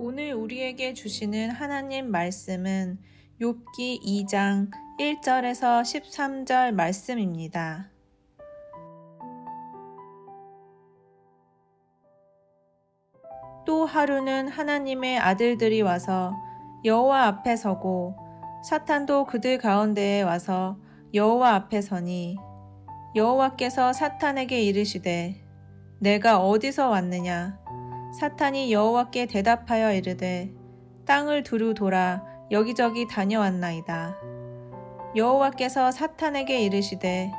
오늘 우리에게 주시는 하나님 말씀은 욥기 2장 1절에서 13절 말씀입니다. 또 하루는 하나님의 아들들이 와서 여호와 앞에 서고 사탄도 그들 가운데에 와서 여호와 앞에 서니 여호와께서 사탄에게 이르시되 내가 어디서 왔느냐? 사탄이 여호와께 대답하여 이르되 땅을 두루 돌아 여기저기 다녀왔나이다. 여호와께서 사탄에게 이르시되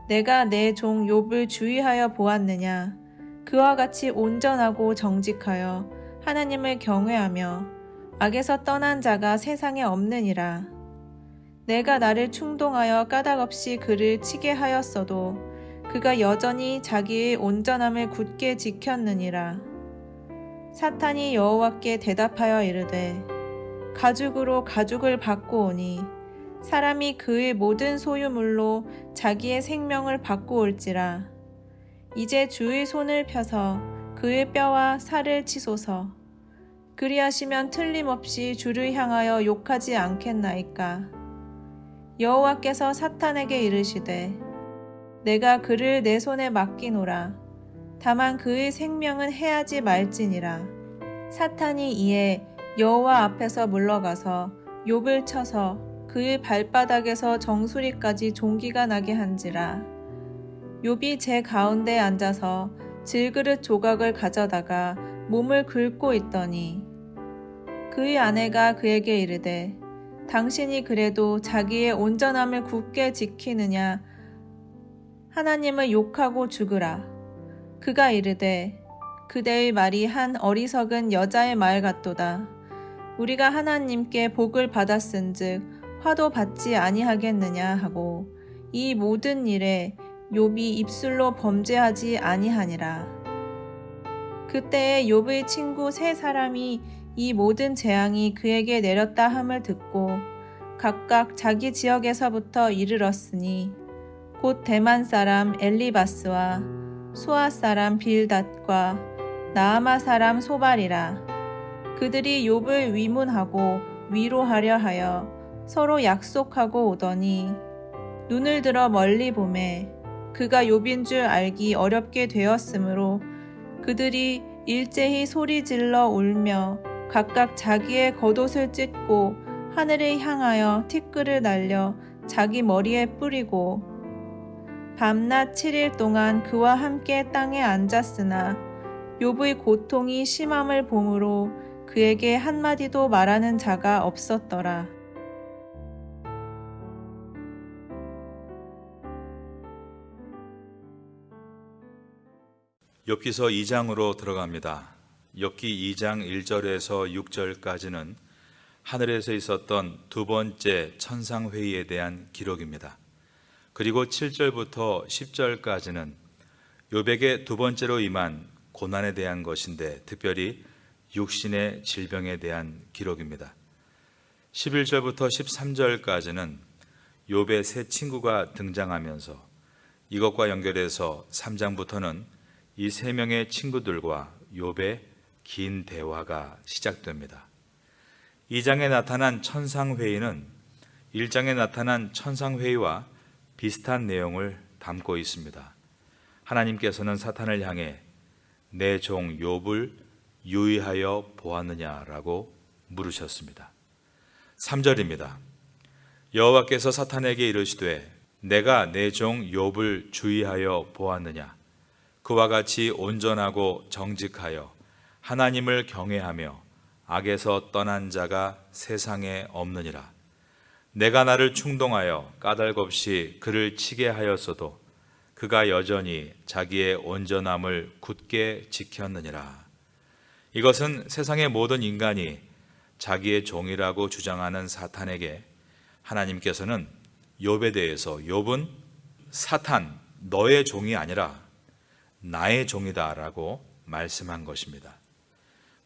내가 내 종 욥을 주의하여 보았느냐? 그와 같이 온전하고 정직하여 하나님을 경외하며 악에서 떠난 자가 세상에 없느니라. 내가 나를 충동하여 까닭없이 그를 치게 하였어도 그가 여전히 자기의 온전함을 굳게 지켰느니라. 사탄이 여호와께 대답하여 이르되 가죽으로 가죽을 받고 오니 사람이 그의 모든 소유물로 자기의 생명을 받고 올지라. 이제 주의 손을 펴서 그의 뼈와 살을 치소서. 그리하시면 틀림없이 주를 향하여 욕하지 않겠나이까. 여호와께서 사탄에게 이르시되 내가 그를 내 손에 맡기노라. 다만 그의 생명은 해하지 말지니라. 사탄이 이에 여호와 앞에서 물러가서 욥을 쳐서 그의 발바닥에서 정수리까지 종기가 나게 한지라. 욥이 제 가운데 앉아서 질그릇 조각을 가져다가 몸을 긁고 있더니 그의 아내가 그에게 이르되 당신이 그래도 자기의 온전함을 굳게 지키느냐? 하나님을 욕하고 죽으라. 그가 이르되 그대의 말이 한 어리석은 여자의 말 같도다. 우리가 하나님께 복을 받았은즉 화도 받지 아니하겠느냐 하고 이 모든 일에 욥이 입술로 범죄하지 아니하니라. 그때에 욥의 친구 세 사람이 이 모든 재앙이 그에게 내렸다 함을 듣고 각각 자기 지역에서부터 이르렀으니 곧 대만 사람 엘리바스와 수아 사람 빌닷과 나아마 사람 소발이라. 그들이 욥을 위문하고 위로하려 하여 서로 약속하고 오더니 눈을 들어 멀리 보매 그가 욥인 줄 알기 어렵게 되었으므로 그들이 일제히 소리질러 울며 각각 자기의 겉옷을 찢고 하늘을 향하여 티끌을 날려 자기 머리에 뿌리고 밤낮 7일 동안 그와 함께 땅에 앉았으나 욥의 고통이 심함을 보므로 그에게 한마디도 말하는 자가 없었더라. 욥기서 2장으로 들어갑니다. 욥기 2장 1절에서 6절까지는 하늘에서 있었던 두 번째 천상회의에 대한 기록입니다. 그리고 7절부터 10절까지는 욥에게 두 번째로 임한 고난에 대한 것인데 특별히 육신의 질병에 대한 기록입니다. 11절부터 13절까지는 욥의 세 친구가 등장하면서 이것과 연결해서 3장부터는 이 세 명의 친구들과 욥의 긴 대화가 시작됩니다. 2장에 나타난 천상회의는 1장에 나타난 천상회의와 비슷한 내용을 담고 있습니다. 하나님께서는 사탄을 향해 내 종 욥을 유의하여 보았느냐라고 물으셨습니다. 3절입니다. 여호와께서 사탄에게 이르시되 내가 내 종 욥을 주의하여 보았느냐? 그와 같이 온전하고 정직하여 하나님을 경외하며 악에서 떠난 자가 세상에 없느니라. 내가 나를 충동하여 까닭없이 그를 치게 하였어도 그가 여전히 자기의 온전함을 굳게 지켰느니라. 이것은 세상의 모든 인간이 자기의 종이라고 주장하는 사탄에게 하나님께서는 욥에 대해서 욥은 사탄, 너의 종이 아니라 나의 종이다 라고 말씀한 것입니다.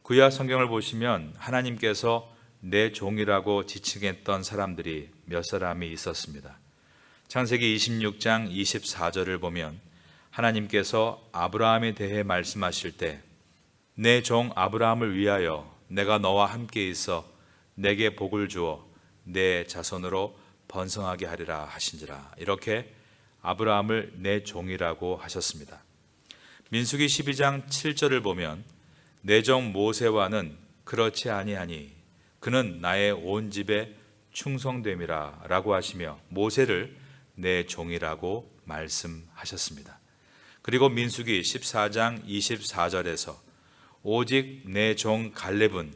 구약 성경을 보시면 하나님께서 내 종이라고 지칭했던 사람들이 몇 사람이 있었습니다. 창세기 26장 24절을 보면 하나님께서 아브라함에 대해 말씀하실 때 내 종 아브라함을 위하여 내가 너와 함께 있어 내게 복을 주어 내 자손으로 번성하게 하리라 하신지라. 이렇게 아브라함을 내 종이라고 하셨습니다. 민수기 12장 7절을 보면 내 종 모세와는 그렇지 아니하니 그는 나의 온 집에 충성됨이라 라고 하시며 모세를 내 종이라고 말씀하셨습니다. 그리고 민수기 14장 24절에서 오직 내 종 갈렙은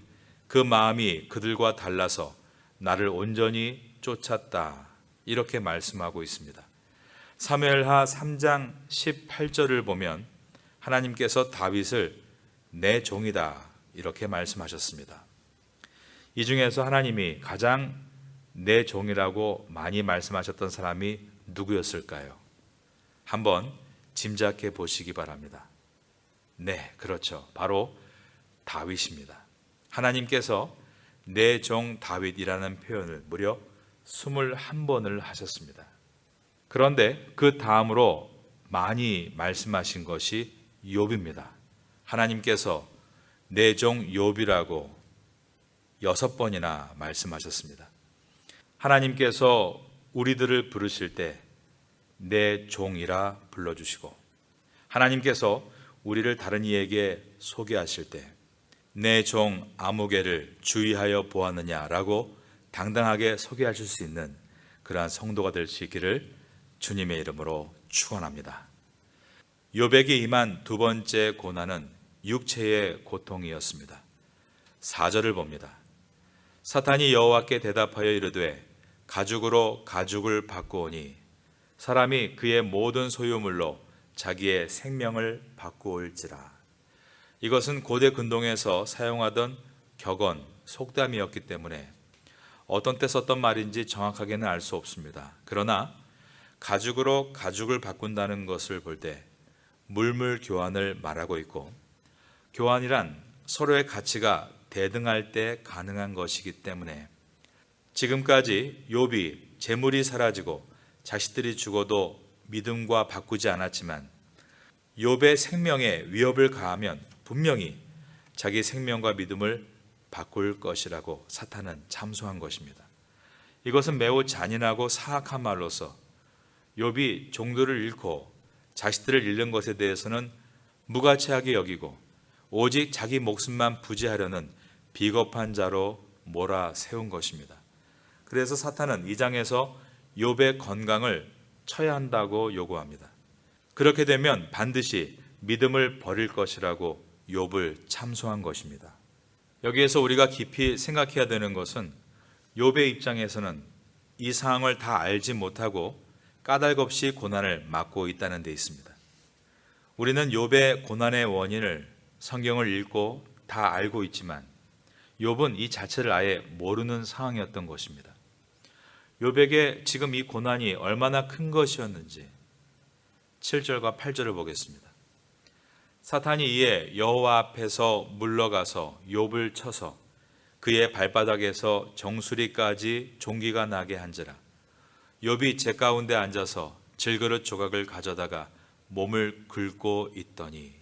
그 마음이 그들과 달라서 나를 온전히 쫓았다 이렇게 말씀하고 있습니다. 사무엘하 3장 18절을 보면 하나님께서 다윗을 내 종이다 이렇게 말씀하셨습니다. 이 중에서 하나님이 가장 내 종이라고 많이 말씀하셨던 사람이 누구였을까요? 한번 짐작해 보시기 바랍니다. 네, 그렇죠. 바로 다윗입니다. 하나님께서 내 종 다윗이라는 표현을 무려 21번을 하셨습니다. 그런데 그 다음으로 많이 말씀하신 것이 욥입니다. 하나님께서 내 종 욥이라고 6번이나 말씀하셨습니다. 하나님께서 우리들을 부르실 때 내 종이라 불러주시고 하나님께서 우리를 다른 이에게 소개하실 때 내 종 아무개를 주의하여 보았느냐라고 당당하게 소개하실 수 있는 그러한 성도가 될 수 있기를 주님의 이름으로 축원합니다. 욥에게 임한 두 번째 고난은 육체의 고통이었습니다. 4절을 봅니다. 사탄이 여호와께 대답하여 이르되 가죽으로 가죽을 바꾸오니 사람이 그의 모든 소유물로 자기의 생명을 바꾸올지라. 이것은 고대 근동에서 사용하던 격언, 속담이었기 때문에 어떤 때 썼던 말인지 정확하게는 알 수 없습니다. 그러나 가죽으로 가죽을 바꾼다는 것을 볼 때 물물 교환을 말하고 있고, 교환이란 서로의 가치가 대등할 때 가능한 것이기 때문에 지금까지 욥이 재물이 사라지고 자식들이 죽어도 믿음과 바꾸지 않았지만 욥의 생명에 위협을 가하면 분명히 자기 생명과 믿음을 바꿀 것이라고 사탄은 참소한 것입니다. 이것은 매우 잔인하고 사악한 말로서 욥이 종들을 잃고 자식들을 잃는 것에 대해서는 무가치하게 여기고 오직 자기 목숨만 부지하려는 비겁한 자로 몰아세운 것입니다. 그래서 사탄은 이 장에서 욥의 건강을 쳐야 한다고 요구합니다. 그렇게 되면 반드시 믿음을 버릴 것이라고 욥을 참소한 것입니다. 여기에서 우리가 깊이 생각해야 되는 것은 욥의 입장에서는 이 상황을 다 알지 못하고 까닭없이 고난을 맞고 있다는 데 있습니다. 우리는 욥의 고난의 원인을 성경을 읽고 다 알고 있지만 욥은 이 자체를 아예 모르는 상황이었던 것입니다. 욥에게 지금 이 고난이 얼마나 큰 것이었는지 7절과 8절을 보겠습니다. 사탄이 이에 여호와 앞에서 물러가서 욥을 쳐서 그의 발바닥에서 정수리까지 종기가 나게 한지라. 욥이 제 가운데 앉아서 질그릇 조각을 가져다가 몸을 긁고 있더니.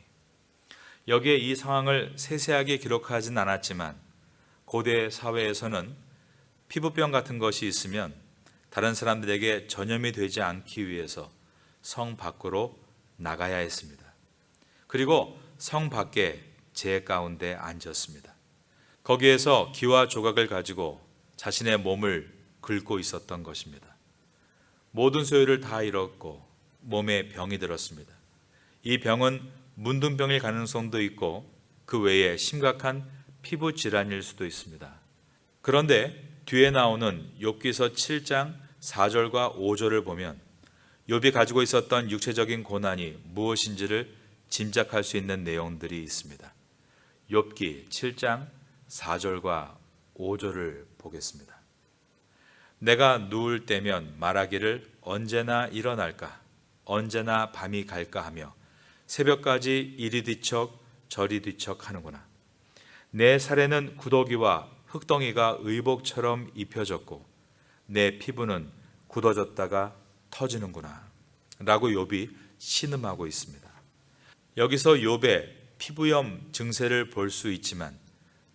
여기에 이 상황을 세세하게 기록하진 않았지만 고대 사회에서는 피부병 같은 것이 있으면 다른 사람들에게 전염이 되지 않기 위해서 성 밖으로 나가야 했습니다. 그리고 성 밖에 제 가운데 앉았습니다. 거기에서 기와 조각을 가지고 자신의 몸을 긁고 있었던 것입니다. 모든 소유를 다 잃었고 몸에 병이 들었습니다. 이 병은 문둥병일 가능성도 있고 그 외에 심각한 피부 질환일 수도 있습니다. 그런데 뒤에 나오는 욥기서 7장 4절과 5절을 보면 욥이 가지고 있었던 육체적인 고난이 무엇인지를 짐작할 수 있는 내용들이 있습니다. 욥기 7장 4절과 5절을 보겠습니다. 내가 누울 때면 말하기를 언제나 일어날까 언제나 밤이 갈까 하며 새벽까지 이리 뒤척 저리 뒤척 하는구나. 내 살에는 구더기와 흙덩이가 의복처럼 입혀졌고 내 피부는 굳어졌다가 터지는구나 라고 욥이 신음하고 있습니다. 여기서 욥의 피부염 증세를 볼 수 있지만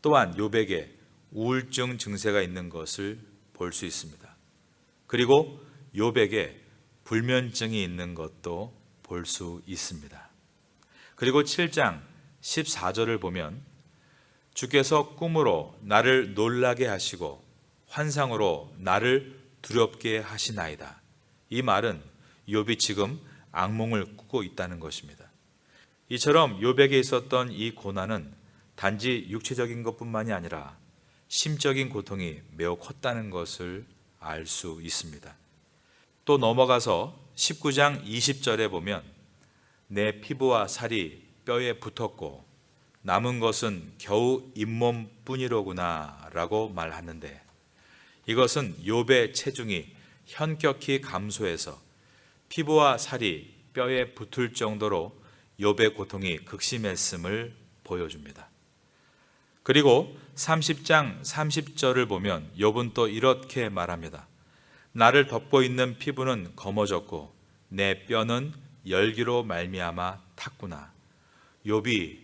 또한 욥에게 우울증 증세가 있는 것을 볼 수 있습니다. 그리고 욥에게 불면증이 있는 것도 볼 수 있습니다. 그리고 7장 14절을 보면 주께서 꿈으로 나를 놀라게 하시고 환상으로 나를 두렵게 하시나이다. 이 말은 욥이 지금 악몽을 꾸고 있다는 것입니다. 이처럼 욥에게 있었던 이 고난은 단지 육체적인 것뿐만이 아니라 심적인 고통이 매우 컸다는 것을 알 수 있습니다. 또 넘어가서 19장 20절에 보면 내 피부와 살이 뼈에 붙었고 남은 것은 겨우 잇몸뿐이로구나 라고 말하는데, 이것은 욥의 체중이 현격히 감소해서 피부와 살이 뼈에 붙을 정도로 욥의 고통이 극심했음을 보여줍니다. 그리고 30장 30절을 보면 욥은 또 이렇게 말합니다. 나를 덮고 있는 피부는 검어졌고 내 뼈는 열기로 말미암아 탔구나. 욥이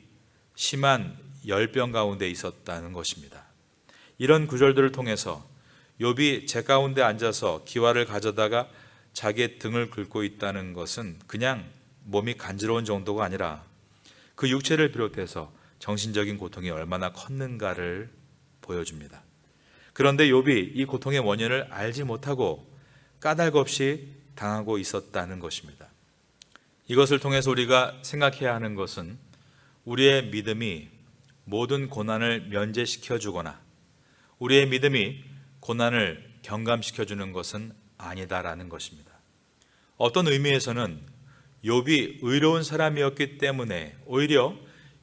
심한 열병 가운데 있었다는 것입니다. 이런 구절들을 통해서 욥이 제 가운데 앉아서 기와를 가져다가 자기의 등을 긁고 있다는 것은 그냥 몸이 간지러운 정도가 아니라 그 육체를 비롯해서 정신적인 고통이 얼마나 컸는가를 보여줍니다. 그런데 욥이 이 고통의 원인을 알지 못하고 까닭 없이 당하고 있었다는 것입니다. 이것을 통해서 우리가 생각해야 하는 것은 우리의 믿음이 모든 고난을 면제시켜 주거나 우리의 믿음이 고난을 경감시켜 주는 것은 아니다라는 것입니다. 어떤 의미에서는 욥이 의로운 사람이었기 때문에 오히려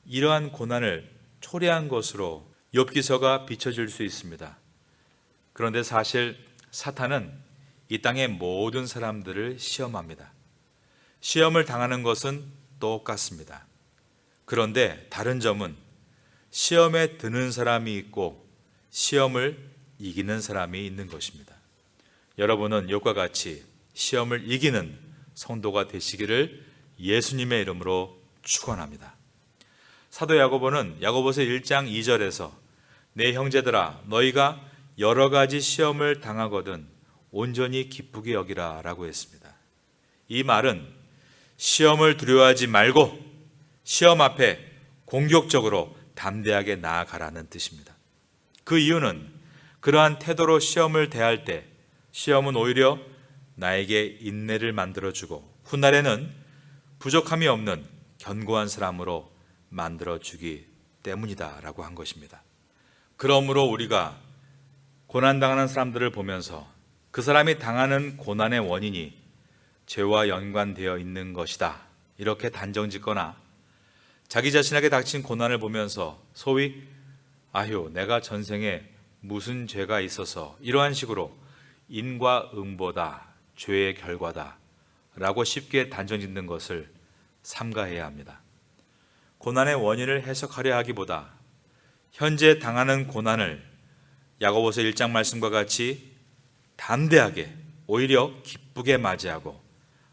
이러한 고난을 초래한 것으로 욥기서가 비춰질 수 있습니다. 그런데 사실 사탄은 이 땅의 모든 사람들을 시험합니다. 시험을 당하는 것은 똑같습니다. 그런데 다른 점은 시험에 드는 사람이 있고 시험을 이기는 사람이 있는 것입니다. 여러분은 욥과 같이 시험을 이기는 성도가 되시기를 예수님의 이름으로 축원합니다. 사도 야고보는 야고보서 1장 2절에서 내 형제들아 너희가 여러 가지 시험을 당하거든 온전히 기쁘게 여기라 라고 했습니다. 이 말은 시험을 두려워하지 말고 시험 앞에 공격적으로 담대하게 나아가라는 뜻입니다. 그 이유는 그러한 태도로 시험을 대할 때 시험은 오히려 나에게 인내를 만들어주고 훗날에는 부족함이 없는 견고한 사람으로 만들어주기 때문이다 라고 한 것입니다. 그러므로 우리가 고난당하는 사람들을 보면서 그 사람이 당하는 고난의 원인이 죄와 연관되어 있는 것이다 이렇게 단정짓거나 자기 자신에게 닥친 고난을 보면서 소위 아휴 내가 전생에 무슨 죄가 있어서 이러한 식으로 인과 응보다 죄의 결과다 라고 쉽게 단정짓는 것을 삼가해야 합니다. 고난의 원인을 해석하려 하기보다 현재 당하는 고난을 야고보서 1장 말씀과 같이 담대하게 오히려 기쁘게 맞이하고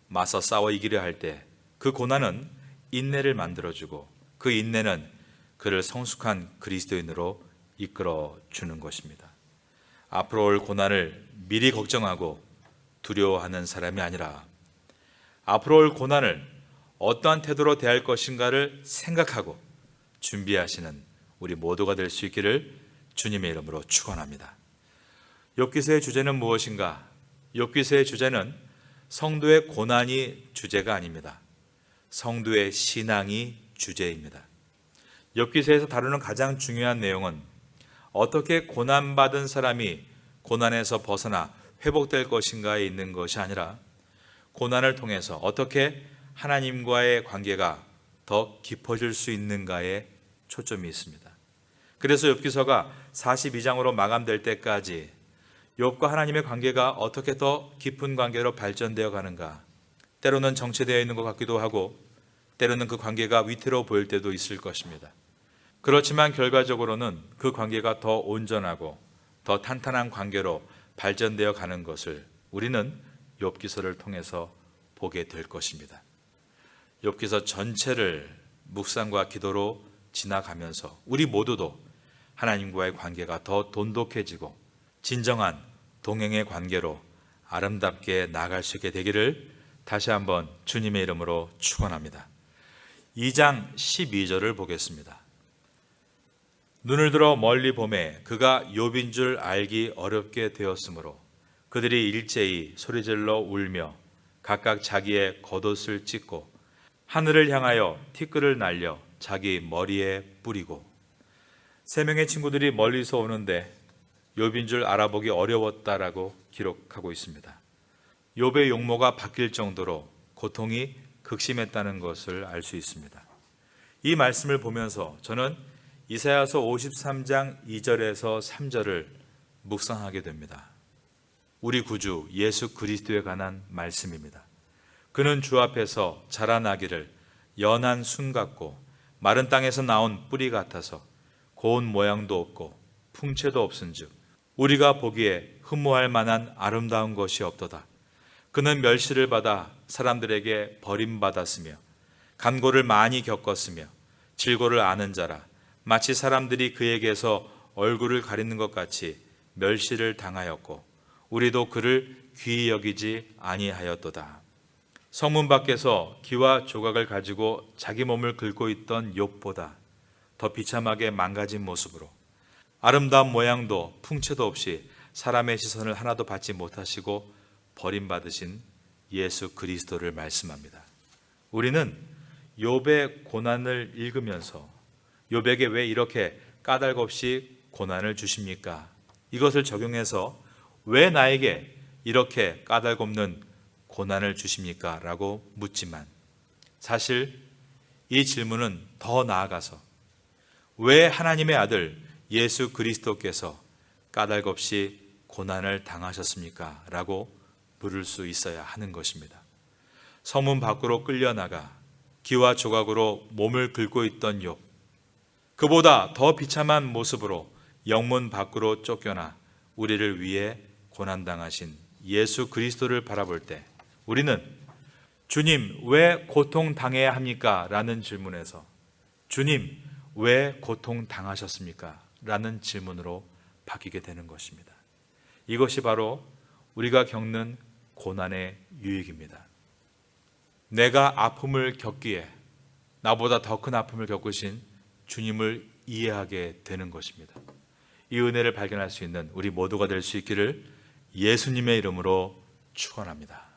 맞서 싸워 이기려 할 때 그 고난은 인내를 만들어주고 그 인내는 그를 성숙한 그리스도인으로 이끌어 주는 것입니다. 앞으로 올 고난을 미리 걱정하고 두려워하는 사람이 아니라 앞으로 올 고난을 어떠한 태도로 대할 것인가를 생각하고 준비하시는 우리 모두가 될 수 있기를 주님의 이름으로 축원합니다. 욥기서의 주제는 무엇인가? 욥기서의 주제는 성도의 고난이 주제가 아닙니다. 성도의 신앙이 주제입니다. 욥기서에서 다루는 가장 중요한 내용은 어떻게 고난받은 사람이 고난에서 벗어나 회복될 것인가에 있는 것이 아니라 고난을 통해서 어떻게 하나님과의 관계가 더 깊어질 수 있는가에 초점이 있습니다. 그래서 욥기서가 42장으로 마감될 때까지 욥과 하나님의 관계가 어떻게 더 깊은 관계로 발전되어 가는가, 때로는 정체되어 있는 것 같기도 하고 때로는 그 관계가 위태로워 보일 때도 있을 것입니다. 그렇지만 결과적으로는 그 관계가 더 온전하고 더 탄탄한 관계로 발전되어 가는 것을 우리는 욥기서를 통해서 보게 될 것입니다. 욥기서 전체를 묵상과 기도로 지나가면서 우리 모두도 하나님과의 관계가 더 돈독해지고 진정한 동행의 관계로 아름답게 나아갈 수 있게 되기를 다시 한번 주님의 이름으로 축원합니다. 2장 12절을 보겠습니다. 눈을 들어 멀리 보매 그가 욥인 줄 알기 어렵게 되었으므로 그들이 일제히 소리질러 울며 각각 자기의 겉옷을 찢고 하늘을 향하여 티끌을 날려 자기 머리에 뿌리고. 세 명의 친구들이 멀리서 오는데 욥인 줄 알아보기 어려웠다라고 기록하고 있습니다. 욥의 용모가 바뀔 정도로 고통이 극심했다는 것을 알 수 있습니다. 이 말씀을 보면서 저는 이사야서 53장 2절에서 3절을 묵상하게 됩니다. 우리 구주 예수 그리스도에 관한 말씀입니다. 그는 주 앞에서 자라나기를 연한 순 같고 마른 땅에서 나온 뿌리 같아서 고운 모양도 없고 풍채도 없은즉 우리가 보기에 흠모할 만한 아름다운 것이 없도다. 그는 멸시를 받아 사람들에게 버림받았으며 간고를 많이 겪었으며 질고를 아는 자라 마치 사람들이 그에게서 얼굴을 가리는 것 같이 멸시를 당하였고 우리도 그를 귀히 여기지 아니하였도다. 성문 밖에서 기와 조각을 가지고 자기 몸을 긁고 있던 욥보다 더 비참하게 망가진 모습으로 아름다운 모양도 풍채도 없이 사람의 시선을 하나도 받지 못하시고 버림받으신 예수 그리스도를 말씀합니다. 우리는 욥의 고난을 읽으면서 욥에게 왜 이렇게 까닭 없이 고난을 주십니까? 이것을 적용해서 왜 나에게 이렇게 까닭 없는 고난을 주십니까? 라고 묻지만 사실 이 질문은 더 나아가서 왜 하나님의 아들 예수 그리스도께서 까닭 없이 고난을 당하셨습니까? 라고 물을 수 있어야 하는 것입니다. 성문 밖으로 끌려나가 기와 조각으로 몸을 긁고 있던 욥, 그보다 더 비참한 모습으로 영문 밖으로 쫓겨나 우리를 위해 고난당하신 예수 그리스도를 바라볼 때 우리는 주님 왜 고통당해야 합니까? 라는 질문에서 주님 왜 고통당하셨습니까? 라는 질문으로 바뀌게 되는 것입니다. 이것이 바로 우리가 겪는 고난의 유익입니다. 내가 아픔을 겪기에 나보다 더 큰 아픔을 겪으신 주님을 이해하게 되는 것입니다. 이 은혜를 발견할 수 있는 우리 모두가 될 수 있기를 예수님의 이름으로 축원합니다.